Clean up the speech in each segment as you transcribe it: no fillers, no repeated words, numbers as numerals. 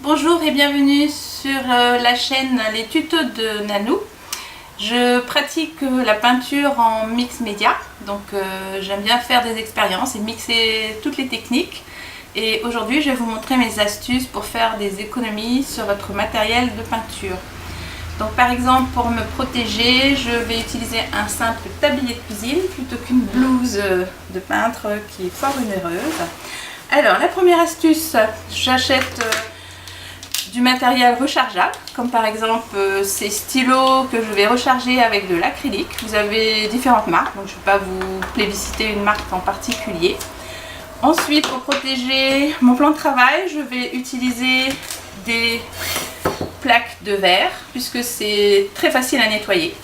Bonjour et bienvenue sur la chaîne Les Tutos de Nanou. Je pratique la peinture en mix média, donc j'aime bien faire des expériences et mixer toutes les techniques. Et aujourd'hui je vais vous montrer mes astuces pour faire des économies sur votre matériel de peinture. Donc par exemple, pour me protéger, je vais utiliser un simple tablier de cuisine plutôt qu'une blouse de peintre qui est fort onéreuse. Alors la première astuce, j'achète du matériel rechargeable, comme par exemple ces stylos que je vais recharger avec de l'acrylique. Vous avez différentes marques, donc je ne vais pas vous plébisciter une marque en particulier. Ensuite, pour protéger mon plan de travail, je vais utiliser des plaques de verre, puisque c'est très facile à nettoyer.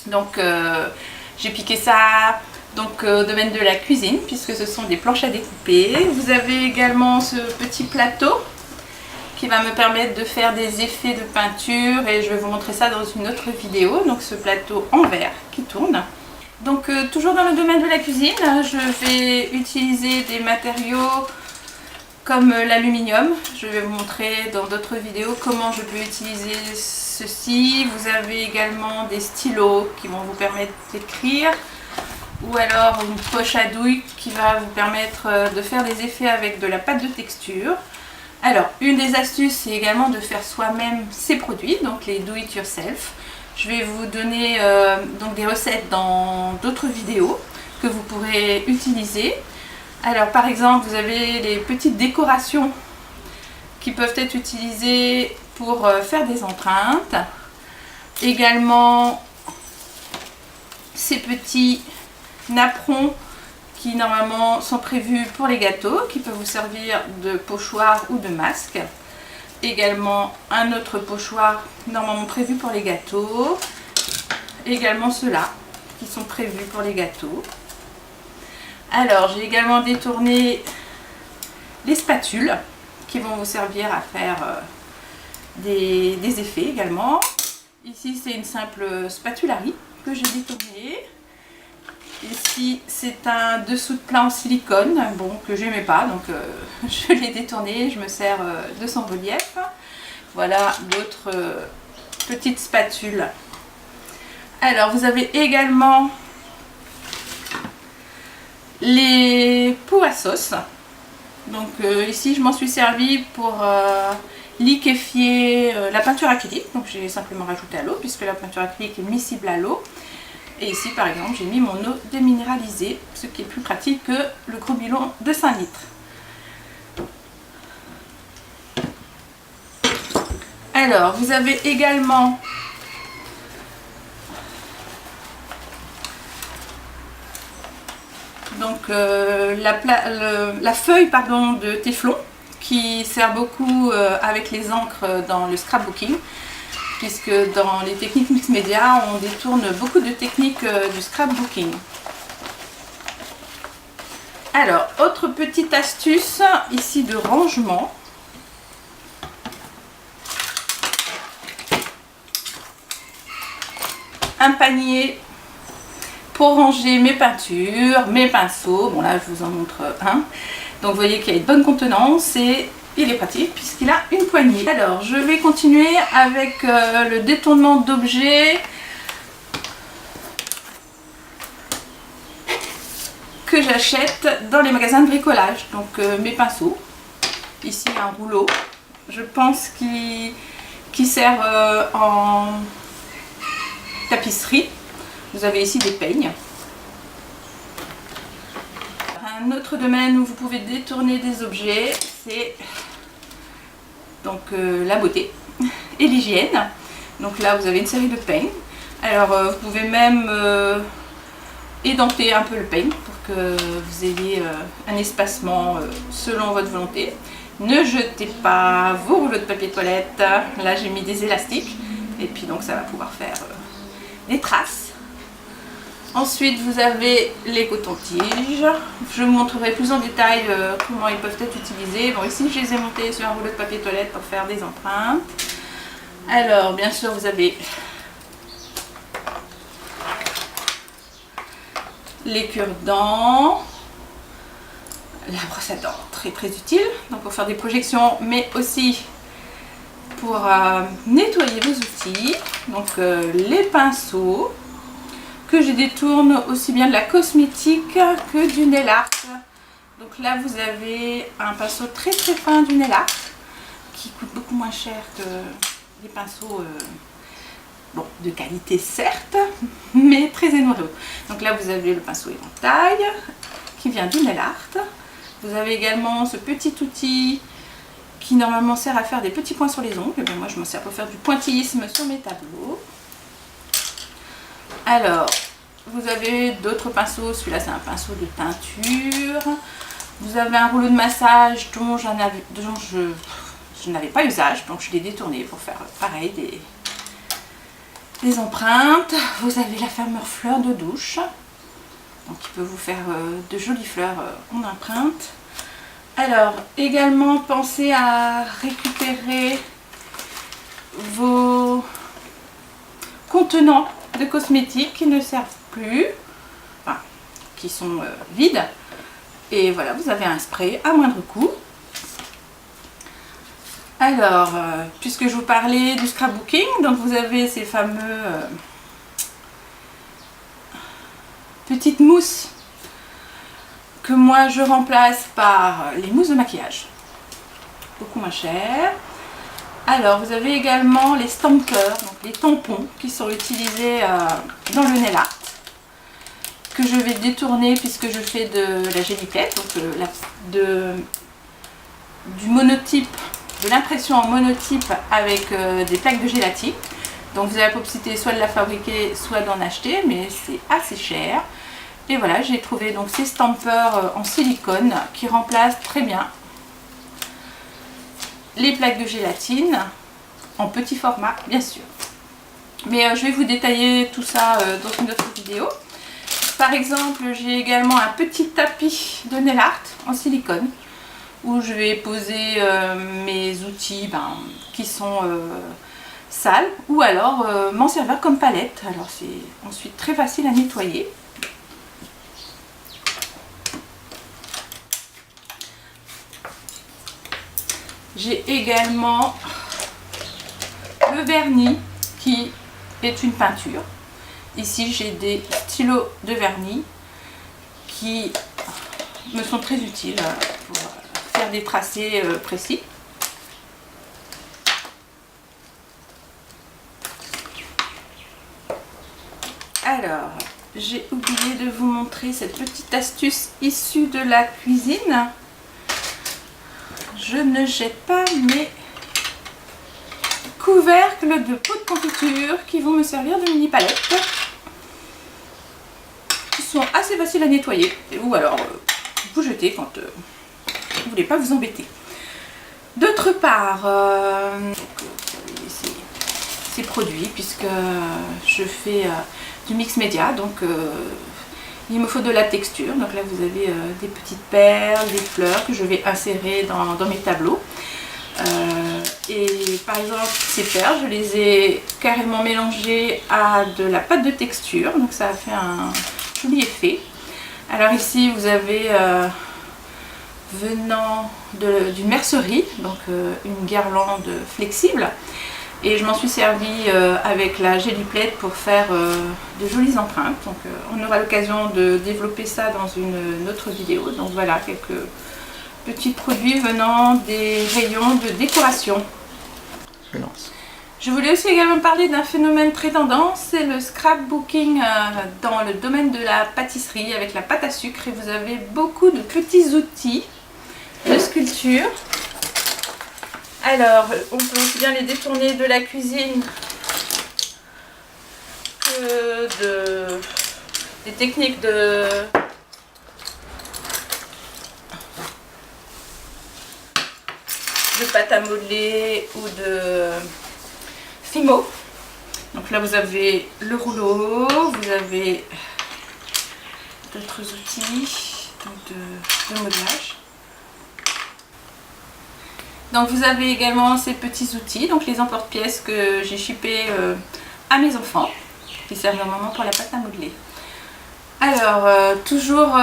Donc j'ai piqué ça au domaine de la cuisine, puisque ce sont des planches à découper. Vous avez également ce petit plateau qui va me permettre de faire des effets de peinture, et je vais vous montrer ça dans une autre vidéo. Donc ce plateau en verre qui tourne. Donc toujours dans le domaine de la cuisine, je vais utiliser des matériaux comme l'aluminium. Je vais vous montrer dans d'autres vidéos comment je peux utiliser ceci. Vous avez également des stylos qui vont vous permettre d'écrire, ou alors une poche à douille qui va vous permettre de faire des effets avec de la pâte de texture. Alors, une des astuces, c'est également de faire soi-même ses produits, donc les do it yourself. Je vais vous donner donc des recettes dans d'autres vidéos que vous pourrez utiliser. Alors, par exemple, vous avez les petites décorations qui peuvent être utilisées pour faire des empreintes. Également, ces petits napperons qui normalement sont prévus pour les gâteaux, qui peuvent vous servir de pochoir ou de masque. Également un autre pochoir normalement prévu pour les gâteaux. Également ceux-là qui sont prévus pour les gâteaux. Alors j'ai également détourné les spatules qui vont vous servir à faire des effets également. Ici c'est une simple spatulari que j'ai détournée. Ici c'est un dessous de plat en silicone, bon, que j'aimais pas, donc je l'ai détourné, je me sers de son relief. Voilà d'autres petites spatules. Alors vous avez également les pots à sauce. Donc ici je m'en suis servi pour liquéfier la peinture acrylique, donc j'ai simplement rajouté à l'eau puisque la peinture acrylique est miscible à l'eau. Et ici par exemple j'ai mis mon eau déminéralisée, ce qui est plus pratique que le gros bidon de 5 litres. Alors vous avez également donc la feuille de téflon qui sert beaucoup avec les encres dans le scrapbooking, puisque dans les techniques mix média, on détourne beaucoup de techniques du scrapbooking. Alors, autre petite astuce ici de rangement. Un panier pour ranger mes peintures, mes pinceaux. Bon là, je vous en montre un. Donc, vous voyez qu'il y a une bonne contenance et il est pratique puisqu'il a une poignée. Alors je vais continuer avec le détournement d'objets que j'achète dans les magasins de bricolage. Donc mes pinceaux, ici un rouleau, je pense qui sert en tapisserie. Vous avez ici des peignes. Un autre domaine où vous pouvez détourner des objets, c'est donc la beauté et l'hygiène. Donc là vous avez une série de peignes. Alors vous pouvez même édenter un peu le peigne pour que vous ayez un espacement selon votre volonté. Ne jetez pas vos rouleaux de papier toilette. Là j'ai mis des élastiques et puis donc ça va pouvoir faire des traces. Ensuite vous avez les cotons-tiges. Je vous montrerai plus en détail comment ils peuvent être utilisés. Bon, ici je les ai montés sur un rouleau de papier toilette pour faire des empreintes. Alors bien sûr vous avez les cure-dents, la brosse à dents, très très utile, donc pour faire des projections, mais aussi pour nettoyer vos outils. Donc les pinceaux, que je détourne aussi bien de la cosmétique que du nail art. Donc là vous avez un pinceau très très fin du nail art, qui coûte beaucoup moins cher que les pinceaux bon, de qualité certes, mais très onéreux. Donc là vous avez le pinceau éventail qui vient du nail art. Vous avez également ce petit outil qui normalement sert à faire des petits points sur les ongles. Et bien moi je m'en sers pour faire du pointillisme sur mes tableaux. Alors vous avez d'autres pinceaux, celui-là c'est un pinceau de teinture. Vous avez un rouleau de massage dont je n'avais pas usage, donc je l'ai détourné pour faire pareil des empreintes. Vous avez la fameuse fleur de douche, donc qui peut vous faire de jolies fleurs en empreinte. Alors également pensez à récupérer vos contenants de cosmétiques qui ne servent plus, enfin, qui sont vides. Et voilà, vous avez un spray à moindre coût. Alors, puisque je vous parlais du scrapbooking, donc vous avez ces fameux petites mousses que moi je remplace par les mousses de maquillage, beaucoup moins cher. Alors, vous avez également les stampers, donc les tampons qui sont utilisés dans le nail art, que je vais détourner puisque je fais de la géliplette, donc du monotype, de l'impression en monotype avec des plaques de gélatine. Donc vous avez la possibilité soit de la fabriquer, soit d'en acheter, mais c'est assez cher. Et voilà, j'ai trouvé donc ces stampers en silicone qui remplacent très bien les plaques de gélatine, en petit format bien sûr. Mais je vais vous détailler tout ça dans une autre vidéo. Par exemple, j'ai également un petit tapis de nail art en silicone où je vais poser mes outils qui sont sales, ou alors m'en servir comme palette. Alors c'est ensuite très facile à nettoyer. J'ai également le vernis qui est une peinture. Ici j'ai des stylos de vernis qui me sont très utiles pour faire des tracés précis. Alors, j'ai oublié de vous montrer cette petite astuce issue de la cuisine. Je ne jette pas mes couvercles de pots de confiture qui vont me servir de mini palettes, qui sont assez faciles à nettoyer, ou alors vous jetez quand vous ne voulez pas vous embêter. D'autre part, ces produits, puisque je fais du mix média, donc il me faut de la texture. Donc là vous avez des petites perles, des fleurs que je vais insérer dans mes tableaux. Et par exemple ces perles, je les ai carrément mélangées à de la pâte de texture, donc ça a fait un joli effet. Alors ici vous avez venant d'une mercerie, donc une guirlande flexible, et je m'en suis servi avec la géliplette pour faire de jolies empreintes. Donc on aura l'occasion de développer ça dans une autre vidéo. Donc voilà quelques petits produits venant des rayons de décoration. Je voulais aussi également parler d'un phénomène très tendance, c'est le scrapbooking dans le domaine de la pâtisserie avec la pâte à sucre, et vous avez beaucoup de petits outils de sculpture. Alors, on peut aussi bien les détourner de la cuisine que des techniques de pâte à modeler ou de Fimo. Donc là vous avez le rouleau, vous avez d'autres outils de modelage. Donc vous avez également ces petits outils, donc les emporte-pièces que j'ai shippés à mes enfants, qui servent normalement pour la pâte à modeler. Alors toujours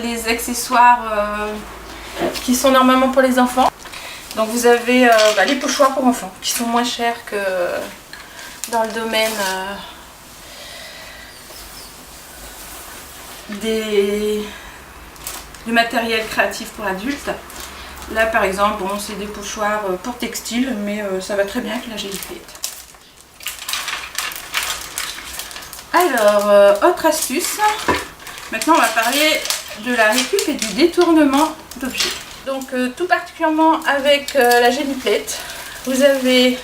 les accessoires qui sont normalement pour les enfants. Donc vous avez les pochoirs pour enfants qui sont moins chers que dans le domaine du matériel créatif pour adultes. Là par exemple, bon, c'est des pochoirs pour textile, mais ça va très bien avec la Gelipette. Alors, autre astuce, maintenant on va parler de la récup et du détournement d'objets. Donc tout particulièrement avec la Gelipette, vous avez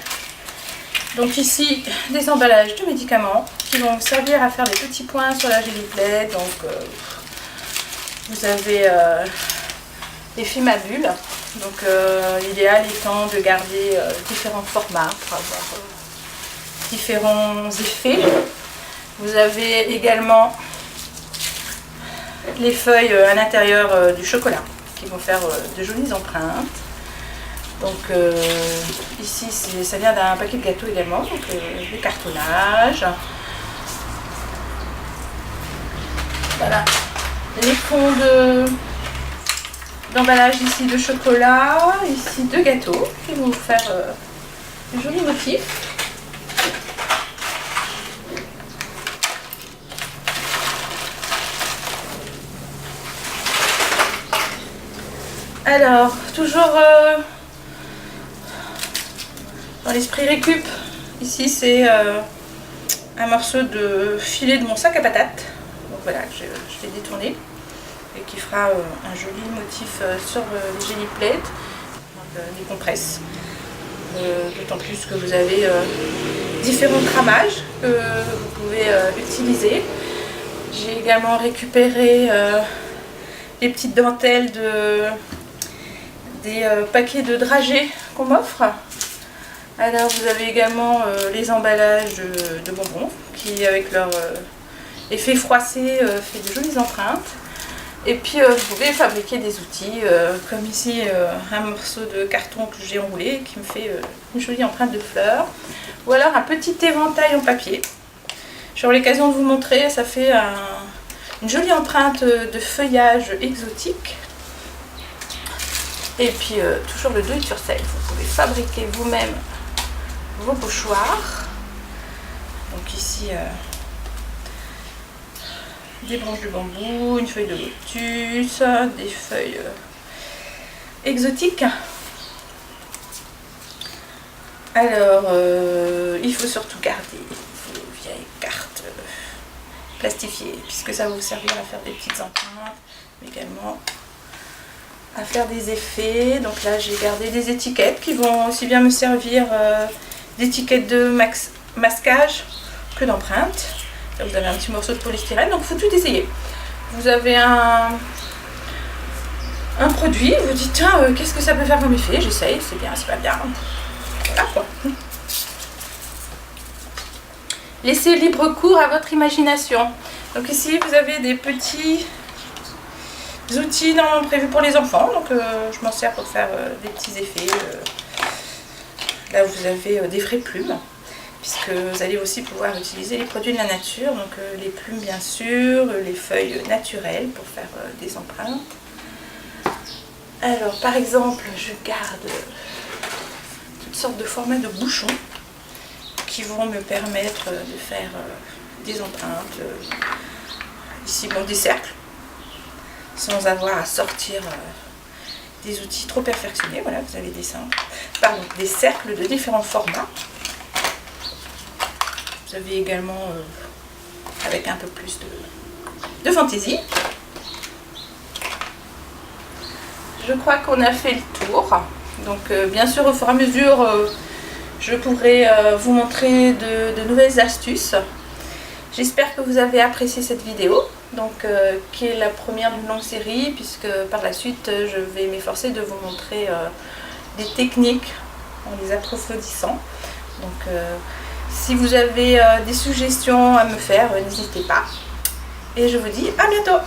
donc ici des emballages de médicaments qui vont vous servir à faire des petits points sur la Gelipette. Donc vous avez les films à bulles, donc l'idéal étant de garder différents formats pour avoir différents effets. Vous avez également les feuilles à l'intérieur du chocolat qui vont faire de jolies empreintes. Donc ici ça vient d'un paquet de gâteaux également, donc le cartonnage. Voilà les fonds d'emballage ici de chocolat, ici de gâteaux qui vont vous faire de jolis motifs. Alors, toujours dans l'esprit récup, ici c'est un morceau de filet de mon sac à patates. Donc voilà, je vais détourner et qui fera un joli motif sur les Geliplettes, donc des compresses. D'autant plus que vous avez différents cramages que vous pouvez utiliser. J'ai également récupéré les petites dentelles des paquets de dragées qu'on m'offre. Alors vous avez également les emballages de bonbons qui avec leur effet froissé fait de jolies empreintes. Et puis vous pouvez fabriquer des outils comme ici un morceau de carton que j'ai enroulé qui me fait une jolie empreinte de fleurs. Ou alors un petit éventail en papier. J'aurai l'occasion de vous montrer, ça fait une jolie empreinte de feuillage exotique. Et puis toujours le do it yourself, vous pouvez fabriquer vous-même vos pochoirs. Donc ici des branches de bambou, une feuille de lotus, des feuilles exotiques. Alors il faut surtout garder vos vieilles cartes plastifiées puisque ça va vous servir à faire des petites empreintes, mais également à faire des effets. Donc là j'ai gardé des étiquettes qui vont aussi bien me servir d'étiquettes de masquage que d'empreintes. Là vous avez un petit morceau de polystyrène, donc il faut tout essayer. Vous avez un produit, vous dites tiens qu'est-ce que ça peut faire comme effet, j'essaye, c'est bien, c'est pas bien. Voilà quoi. Laissez libre cours à votre imagination. Donc ici vous avez des petits outils normalement prévus pour les enfants, donc je m'en sers pour faire des petits effets. Là vous avez des vraies plumes, puisque vous allez aussi pouvoir utiliser les produits de la nature, donc les plumes bien sûr, les feuilles naturelles pour faire des empreintes. Alors par exemple je garde toutes sortes de formats de bouchons qui vont me permettre de faire des empreintes. Ici bon, des cercles, sans avoir à sortir des outils trop perfectionnés. Voilà, vous avez des cercles de différents formats. Vous avez également, avec un peu plus de fantaisie. Je crois qu'on a fait le tour. Donc bien sûr au fur et à mesure, je pourrai vous montrer de nouvelles astuces. J'espère que vous avez apprécié cette vidéo, donc qui est la première d'une longue série, puisque par la suite je vais m'efforcer de vous montrer des techniques en les approfondissant. Donc si vous avez des suggestions à me faire, n'hésitez pas. Et je vous dis à bientôt!